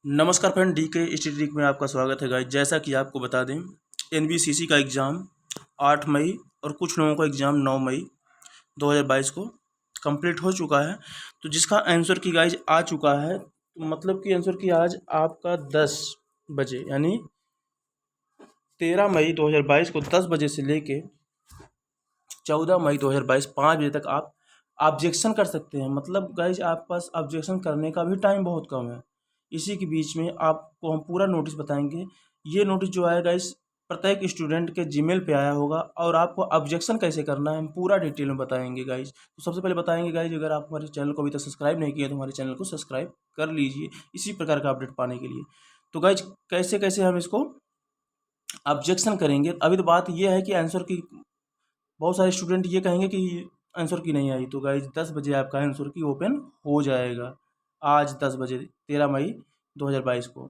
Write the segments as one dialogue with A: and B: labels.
A: नमस्कार friend, D के study में आपका स्वागत है गाइज। जैसा कि आपको बता दें, एनबीसीसी का एग्ज़ाम 8 मई और कुछ लोगों का एग्ज़ाम 9 मई 2022 को कंप्लीट हो चुका है। तो जिसका आंसर की गाइज आ चुका है, तो मतलब कि आंसर की आज आपका 10 बजे यानी 13 मई 2022 को 10 बजे से लेके 14 मई 2022 5 बजे तक आप ऑब्जेक्शन कर सकते हैं। मतलब गाइज आपके पास ऑब्जेक्शन करने का भी टाइम बहुत कम है। इसी के बीच में आपको हम पूरा नोटिस बताएंगे। ये नोटिस जो आया गाइज प्रत्येक स्टूडेंट के जीमेल पे आया होगा और आपको ऑब्जेक्शन कैसे करना है हम पूरा डिटेल में बताएंगे गाइज। तो सबसे पहले बताएंगे गाइज, अगर आप हमारे चैनल को अभी तक सब्सक्राइब नहीं किए तो हमारे चैनल को सब्सक्राइब कर लीजिए इसी प्रकार का अपडेट पाने के लिए। तो गाइज कैसे कैसे हम इसको ऑब्जेक्शन करेंगे। अभी तो बात ये है कि आंसर की बहुत सारे स्टूडेंट ये कहेंगे कि आंसर की नहीं आई, तो गाइज 10 बजे आपका आंसर की ओपन हो जाएगा। आज 10 बजे 13 मई 2022 को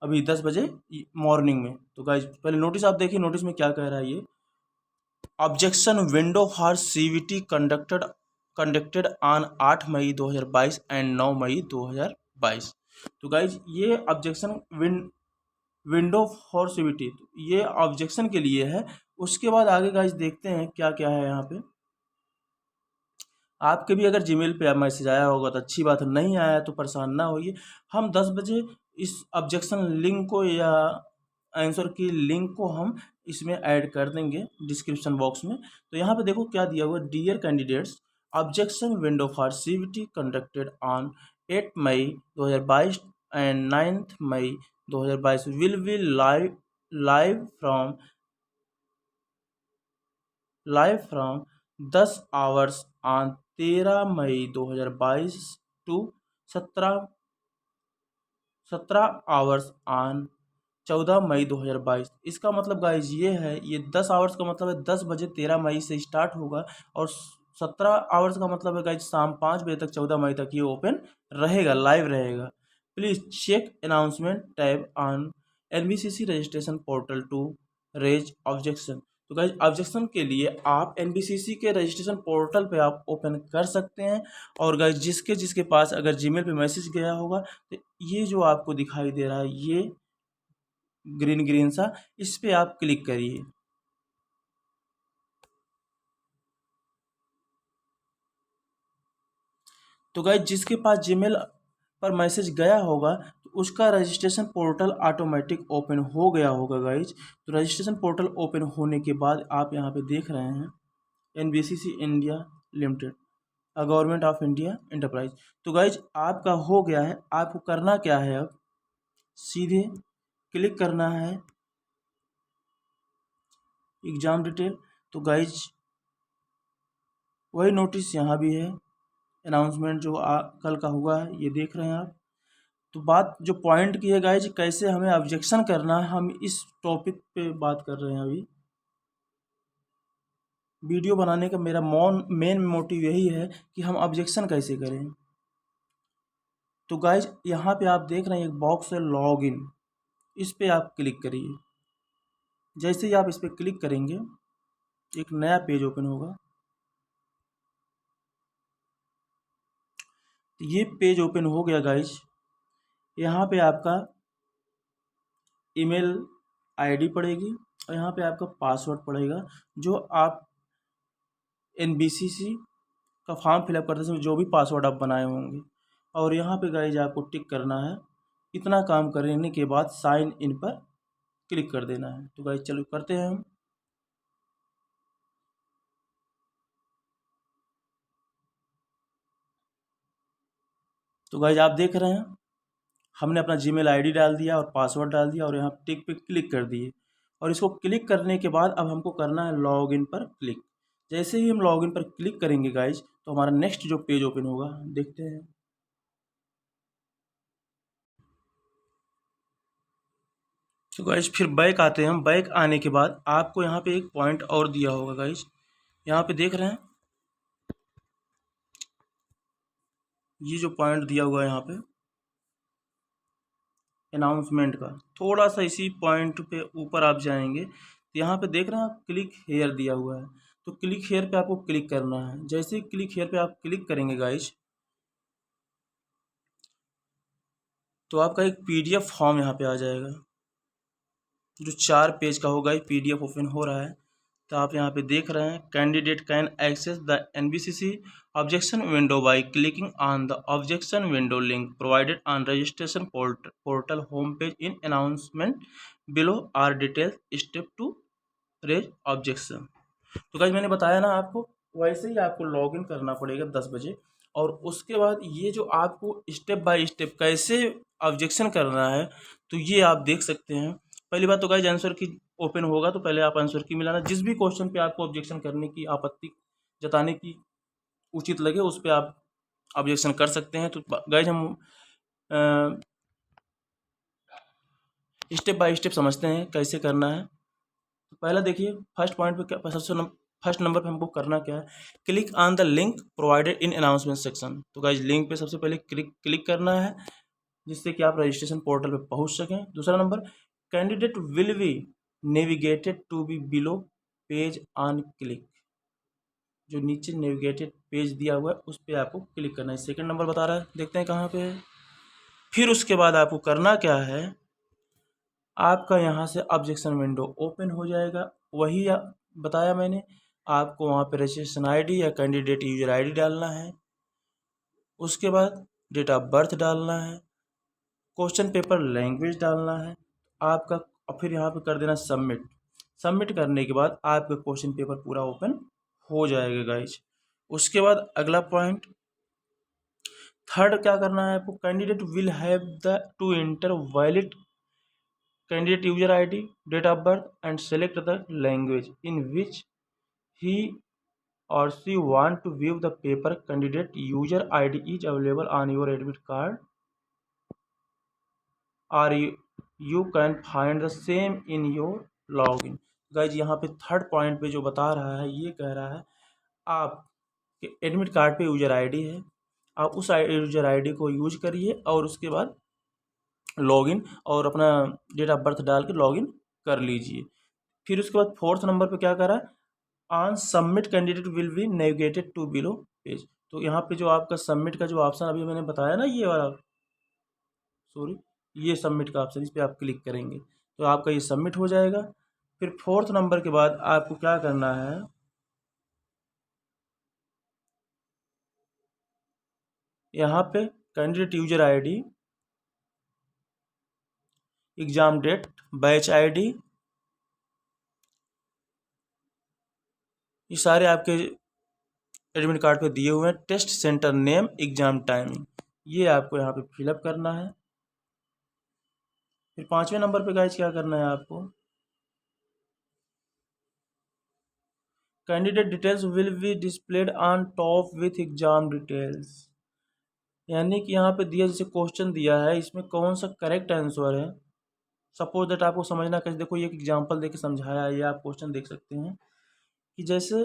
A: अभी 10 बजे मॉर्निंग में। तो गाइज पहले नोटिस आप देखिए, नोटिस में क्या कह रहा है ये। Objection window for CVT conducted on 8 May 2022 and 9 May 2022। तो गाइज ये ऑब्जेक्शन विंडो फॉर सीवीटी ये ऑब्जेक्शन के लिए है। उसके बाद आगे गाइज देखते हैं क्या क्या है यहाँ पे। आपके भी अगर जीमेल पे मैसेज आया होगा तो अच्छी बात है, नहीं आया तो परेशान ना होइए। हम 10 बजे इस ऑब्जेक्शन लिंक को या आंसर की लिंक को हम इसमें ऐड कर देंगे डिस्क्रिप्शन बॉक्स में। तो यहाँ पे देखो क्या दिया हुआ, dear candidates, objection window for CVT conducted on 8 May 2022 and 9 May 2022 will be live from from 10 hours on 13 May 2022 to 17 hours on 14 May 2022। इसका मतलब गाइज ये है, ये 10 आवर्स का मतलब है 10 बजे 13 मई से स्टार्ट होगा और 17 आवर्स का मतलब है गाइज शाम 5 बजे तक 14 मई तक ये ओपन रहेगा, लाइव रहेगा। Please check announcement tab on NBCC registration portal to raise objection. तो गाइज ऑब्जेक्शन के लिए आप एनबीसीसी के रजिस्ट्रेशन पोर्टल पे आप ओपन कर सकते हैं। और गाइज जिसके जिसके पास अगर जीमेल पे मैसेज गया होगा तो ये जो आपको दिखाई दे रहा है ये ग्रीन ग्रीन सा, इस पे आप क्लिक करिए। तो गाइज जिसके पास जीमेल पर मैसेज गया होगा तो उसका रजिस्ट्रेशन पोर्टल ऑटोमेटिक ओपन हो गया होगा गाइज। तो रजिस्ट्रेशन पोर्टल ओपन होने के बाद आप यहाँ पे देख रहे हैं NBCC India limited, government of India enterprise. तो गाइज आपका हो गया है। आपको करना क्या है, अब सीधे क्लिक करना है एग्ज़ाम डिटेल। तो गाइज वही नोटिस यहाँ भी है, अनाउंसमेंट जो कल का हुआ है ये देख रहे हैं आप। तो बात जो पॉइंट की है गाइज, कैसे हमें ऑब्जेक्शन करना है, हम इस टॉपिक पे बात कर रहे हैं अभी। वीडियो बनाने का मेरा मेन मोटिव यही है कि हम ऑब्जेक्शन कैसे करें। तो गाइज यहाँ पे आप देख रहे हैं एक बॉक्स है लॉगिन, इस पे आप क्लिक करिए। जैसे ही आप इस पर क्लिक करेंगे एक नया पेज ओपन होगा। तो ये पेज ओपन हो गया गाइज। यहाँ पे आपका ईमेल आईडी पड़ेगी और यहाँ पे आपका पासवर्ड पड़ेगा जो आप एनबीसीसी का फॉर्म फिलअप करते समय जो भी पासवर्ड आप बनाए होंगे। और यहाँ पे गाइज आपको टिक करना है। इतना काम करने के बाद साइन इन पर क्लिक कर देना है। तो गाइज चलो करते हैं हम। तो गाइज आप देख रहे हैं हमने अपना जीमेल आईडी डाल दिया और पासवर्ड डाल दिया और यहाँ टिक पे क्लिक कर दिए। और इसको क्लिक करने के बाद अब हमको करना है लॉगिन पर क्लिक। जैसे ही हम लॉगिन पर क्लिक करेंगे गाइज तो हमारा नेक्स्ट जो पेज ओपन होगा देखते हैं। तो गाइज फिर बैक आते हैं हम। बैक आने के बाद आपको यहाँ पे एक पॉइंट और दिया होगा गाइज, यहाँ पे देख रहे हैं ये जो पॉइंट दिया हुआ है यहाँ पे अनाउंसमेंट का, थोड़ा सा इसी पॉइंट पे ऊपर आप जाएंगे तो यहाँ पे देख रहे हैं आप क्लिक हेयर दिया हुआ है। तो क्लिक हेयर पे आपको क्लिक करना है। जैसे ही क्लिक हेयर पे आप क्लिक करेंगे गाइज तो आपका एक पीडीएफ फॉर्म यहाँ पे आ जाएगा जो 4 पेज का होगा। ये पीडीएफ ओपन हो रहा है तो आप यहाँ पे देख रहे हैं, candidate can access the NBCC objection window by clicking on the objection window link provided on registration portal home page in announcement below are details step to raise objection. तो गाइस मैंने बताया ना आपको, वैसे ही आपको लॉगिन करना पड़ेगा 10 बजे, और उसके बाद ये जो आपको स्टेप बाय स्टेप कैसे ऑब्जेक्शन करना है तो ये आप देख सकते हैं। पहली बात तो गाइस आंसर की ओपन होगा तो पहले आप आंसर की मिलाना, जिस भी क्वेश्चन पे आपको ऑब्जेक्शन करने की, आपत्ति जताने की उचित लगे उस पर आप ऑब्जेक्शन कर सकते हैं। तो गाइस हम स्टेप बाय स्टेप समझते हैं कैसे करना है। तो पहला देखिए, फर्स्ट पॉइंट पे क्या, फर्स्ट नंबर पे हमको करना क्या है, click on the link provided in announcement section. तो गाइस लिंक पे सबसे पहले क्लिक करना है जिससे कि आप रजिस्ट्रेशन पोर्टल पे पहुंच सकें। दूसरा number, candidate will be navigated to be below page on click. जो नीचे नेविगेटेड पेज दिया हुआ है उस पर आपको क्लिक करना है। सेकंड नंबर बता रहा है, देखते हैं कहाँ पे है। फिर उसके बाद आपको करना क्या है, आपका यहाँ से ऑब्जेक्शन विंडो ओपन हो जाएगा। वही बताया मैंने आपको, वहाँ पे रजिस्ट्रेशन आईडी या कैंडिडेट यूजर आईडी डालना है, उसके बाद डेट ऑफ बर्थ डालना है, क्वेश्चन पेपर लैंग्वेज डालना है आपका, और फिर यहाँ पे कर देना सबमिट। सबमिट करने के बाद आपका क्वेश्चन पेपर पूरा ओपन हो जाएगा गाइज। उसके बाद अगला पॉइंट थर्ड क्या करना है आपको, candidate will have the to enter valid candidate user ID, date of birth and select the language in which he or she want to view the paper. Candidate user ID is available on your admit card or you can find the same in your login. Guys यहाँ पे third point पे जो बता रहा है, ये कह रहा है आप एडमिट कार्ड पे यूजर आईडी है, आप उस यूजर आईडी को यूज करिए और उसके बाद लॉगिन और अपना डेट ऑफ बर्थ डाल के लॉगिन कर लीजिए। फिर उसके बाद फोर्थ नंबर पे क्या कर रहा है, on submit candidate will be navigated to below page. तो यहाँ पे जो आपका सबमिट का जो ऑप्शन अभी मैंने बताया ना, ये वाला, सॉरी, ये सबमिट का ऑप्शन, इस पर आप क्लिक करेंगे तो आपका ये सबमिट हो जाएगा। फिर फोर्थ नंबर के बाद आपको क्या करना है, यहाँ पे candidate user ID, exam date, batch ID, ये सारे आपके एडमिट कार्ड पे दिए हुए हैं। Test centre name, exam timing, ये आपको यहाँ पे फिलअप करना है। फिर पांचवें नंबर पे गाइज क्या करना है आपको, candidate details will be displayed on top width exam details. यानी कि यहाँ पे दिया, जैसे क्वेश्चन दिया है इसमें कौन सा करेक्ट आंसर है, सपोज दैट आपको समझना कैसे, देखो ये एक एग्जांपल देके समझाया है, ये आप क्वेश्चन देख सकते हैं कि जैसे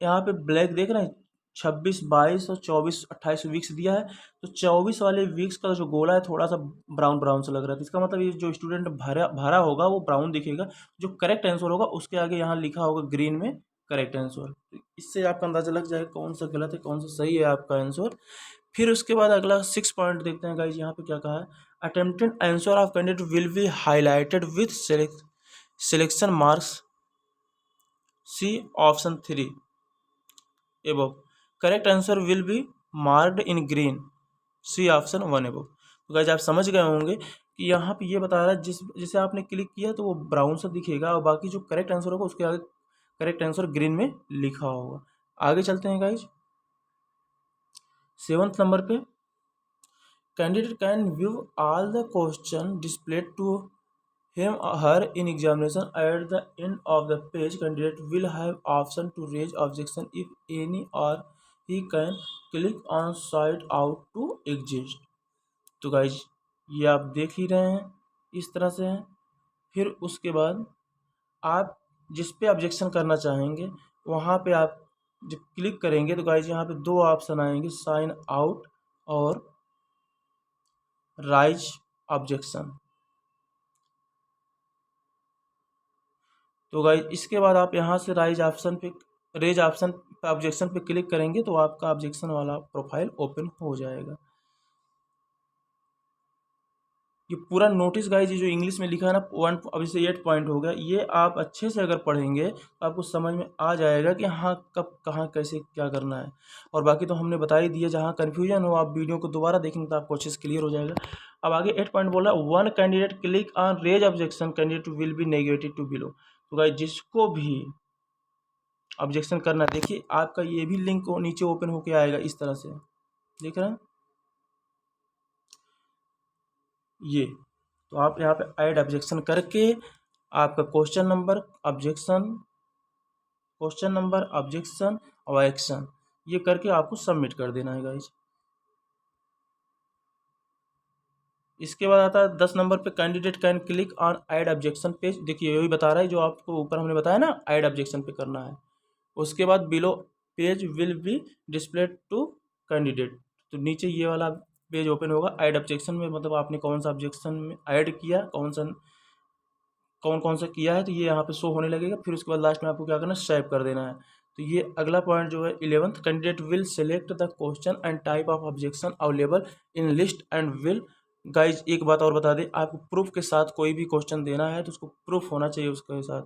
A: यहाँ पे ब्लैक देख रहे हैं, 26, 22 और 24, 28 वीक्स दिया है। तो 24 वाले वीक्स का जो गोला है थोड़ा सा ब्राउन ब्राउन सा लग रहा है, तो इसका मतलब ये जो स्टूडेंट भरा भरा होगा वो ब्राउन दिखेगा, जो करेक्ट आंसर होगा उसके आगे यहाँ लिखा होगा ग्रीन में करेक्ट आंसर। इससे आपका अंदाजा लग जाएगा कौन सा गलत है कौन सा सही है आपका आंसर। फिर उसके बाद अगला 6 पॉइंट देखते हैं गाइज, यहाँ पे क्या कहा है, attempted answer of candidate will be highlighted with selection marks, see option 3 above. Correct answer will be marked in green, see option 1 above. तो गाइज आप समझ गए होंगे कि यहाँ पे ये बता रहा है जिसे आपने क्लिक किया तो वो ब्राउन सा दिखेगा और बाकी जो करेक्ट आंसर होगा उसके आगे करेक्ट आंसर ग्रीन में लिखा होगा। आगे चलते हैं गाइज, 7th नंबर पे, candidate can view all the question displayed to him or her in examination. At the end of the page, candidate will have option to raise objection if any, or he can click on side out to exist. तो guys ये आप देख ही रहे हैं, इस तरह से है। फिर उसके बाद आप जिस पे ऑब्जेक्शन करना चाहेंगे वहाँ पे आप जब क्लिक करेंगे तो गाइज यहाँ पे 2 ऑप्शन आएंगे, साइन आउट और राइज ऑब्जेक्शन। तो गाइज इसके बाद आप यहाँ से रेज ऑप्शन पे ऑब्जेक्शन पे क्लिक करेंगे तो आपका ऑब्जेक्शन वाला प्रोफाइल ओपन हो जाएगा। ये पूरा नोटिस गाइज, ये जो इंग्लिश में लिखा है ना, वन अब जैसे 8 पॉइंट हो गया, ये आप अच्छे से अगर पढ़ेंगे तो आपको समझ में आ जाएगा कि हाँ कब कहाँ कैसे क्या करना है। और बाकी तो हमने बता ही दिया, जहाँ कन्फ्यूजन हो आप वीडियो को दोबारा देखेंगे तो आपको अच्छे से क्लियर हो जाएगा। अब आगे 8 पॉइंट बोल रहा है, one candidate click on raise objection candidate will be negative to below. तो गाइज जिसको भी ऑब्जेक्शन करना है, देखिए आपका ये भी लिंक नीचे ओपन होके आएगा इस तरह से, देख रहे हैं ये। तो आप यहाँ पे ऐड ऑब्जेक्शन करके आपका क्वेश्चन नंबर, ऑब्जेक्शन और एक्शन ये करके आपको सबमिट कर देना है गाइज। इसके बाद आता है 10 नंबर पे, candidate can click on add objection page. देखिए यही बता रहा है जो आपको ऊपर हमने बताया ना, ऐड ऑब्जेक्शन पे करना है। उसके बाद below page will be display to candidate, तो नीचे ये वाला पेज ओपन होगा ऐड ऑब्जेक्शन में, मतलब आपने कौन सा ऑब्जेक्शन में ऐड किया, कौन कौन सा किया है, तो ये यहाँ पे शो होने लगेगा। फिर उसके बाद लास्ट में आपको क्या करना है, सेव कर देना है। तो ये अगला पॉइंट जो है 11th, candidate will select the question and type of objection available in list and will. Guys एक बात और बता दें, आपको प्रूफ के साथ कोई भी क्वेश्चन देना है तो उसको प्रूफ होना चाहिए उसके साथ,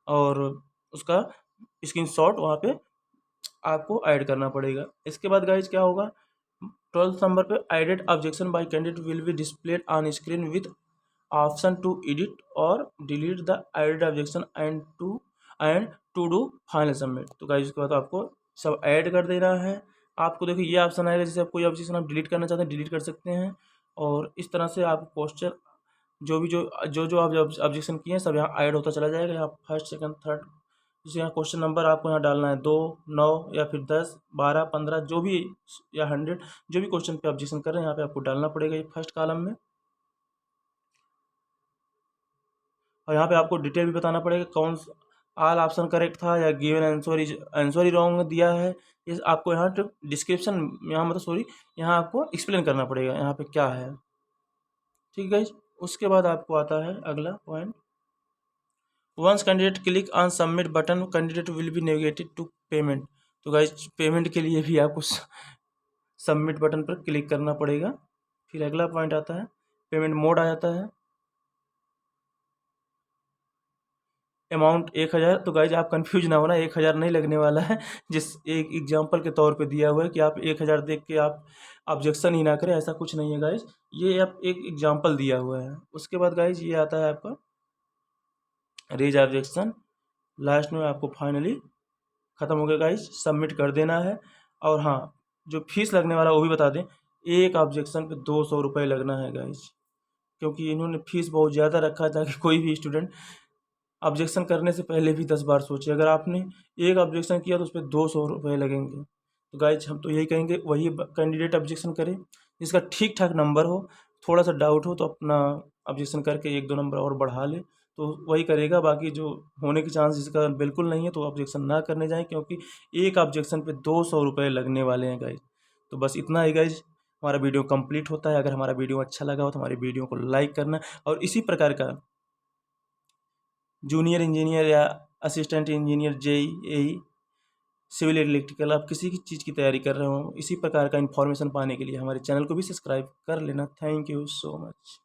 A: और उसका स्क्रीनशॉट वहाँ पे आपको ऐड करना पड़ेगा। इसके बाद गाइज क्या होगा, 12th नंबर पे, added objection by candidate will be displayed on screen with option to edit और delete the added objection and to do final submit. तो गाइज उसके बाद आपको सब ऐड कर देना है। आपको देखो ये ऑप्शन आएगा, जैसे आप कोई ऑब्जेक्शन आप डिलीट करना चाहते हैं डिलीट कर सकते हैं, और इस तरह से आप क्वेश्चन जो आप ऑब्जेक्शन किए हैं सब यहाँ ऐड होता चला जाएगा। यहाँ फर्स्ट सेकंड थर्ड, जैसे यहाँ क्वेश्चन नंबर आपको यहाँ डालना है 2, 9 या फिर 10, 12, 15 जो भी, या 100, जो भी क्वेश्चन पे ऑब्जेक्शन कर रहे हैं यहाँ पे आपको डालना पड़ेगा ये फर्स्ट कॉलम में। और यहाँ पे आपको डिटेल भी बताना पड़ेगा कौन ऑल ऑप्शन करेक्ट था या गिवन आंसर ही रॉन्ग दिया है। ये आपको यहाँ डिस्क्रिप्शन, यहाँ मतलब सॉरी, यहाँ आपको एक्सप्लेन करना पड़ेगा यहाँ पे क्या है, ठीक है। उसके बाद आपको आता है अगला point, once candidate click on submit button candidate will be navigated to payment. तो गाइज पेमेंट के लिए भी आपको सबमिट बटन पर क्लिक करना पड़ेगा। फिर अगला पॉइंट आता है, पेमेंट मोड आ जाता है, अमाउंट 1000। तो गाइज आप कंफ्यूज ना होना, 1000 नहीं लगने वाला है, जिस एक एग्जांपल के तौर पे दिया हुआ है कि आप 1000 देख के आप ऑब्जेक्शन ही ना करें, ऐसा कुछ नहीं है गाइज, ये आप एक एग्जांपल दिया हुआ है। उसके बाद गाइज ये आता है आपका रेज ऑब्जेक्शन, लास्ट में आपको फाइनली ख़त्म हो गया गाइज, सबमिट कर देना है। और हाँ, जो फीस लगने वाला वो भी बता दें, एक ऑब्जेक्शन पे 200 रुपये लगना है गाइज, क्योंकि इन्होंने फीस बहुत ज़्यादा रखा है ताकि कोई भी स्टूडेंट ऑब्जेक्शन करने से पहले भी 10 बार सोचे। अगर आपने एक ऑब्जेक्शन किया तो उस पर 200 रुपये लगेंगे। तो गाइज हम तो यही कहेंगे, वही कैंडिडेट ऑब्जेक्शन करे जिसका ठीक ठाक नंबर हो, थोड़ा सा डाउट हो तो अपना ऑब्जेक्शन करके 1-2 नंबर और बढ़ा ले तो वही करेगा। बाकी जो होने के चांस जिसका बिल्कुल नहीं है तो ऑब्जेक्शन ना करने जाएँ, क्योंकि एक ऑब्जेक्शन पे 200 रुपये लगने वाले हैं गाइज। तो बस इतना ही गाइज, हमारा वीडियो कंप्लीट होता है। अगर हमारा वीडियो अच्छा लगा हो तो हमारी वीडियो को लाइक करना, और इसी प्रकार का जूनियर इंजीनियर या assistant engineer, JE, civil electrical, आप किसी की चीज़ की तैयारी कर रहे हो, इसी प्रकार का इन्फॉर्मेशन पाने के लिए हमारे चैनल को भी सब्सक्राइब कर लेना। Thank you so much.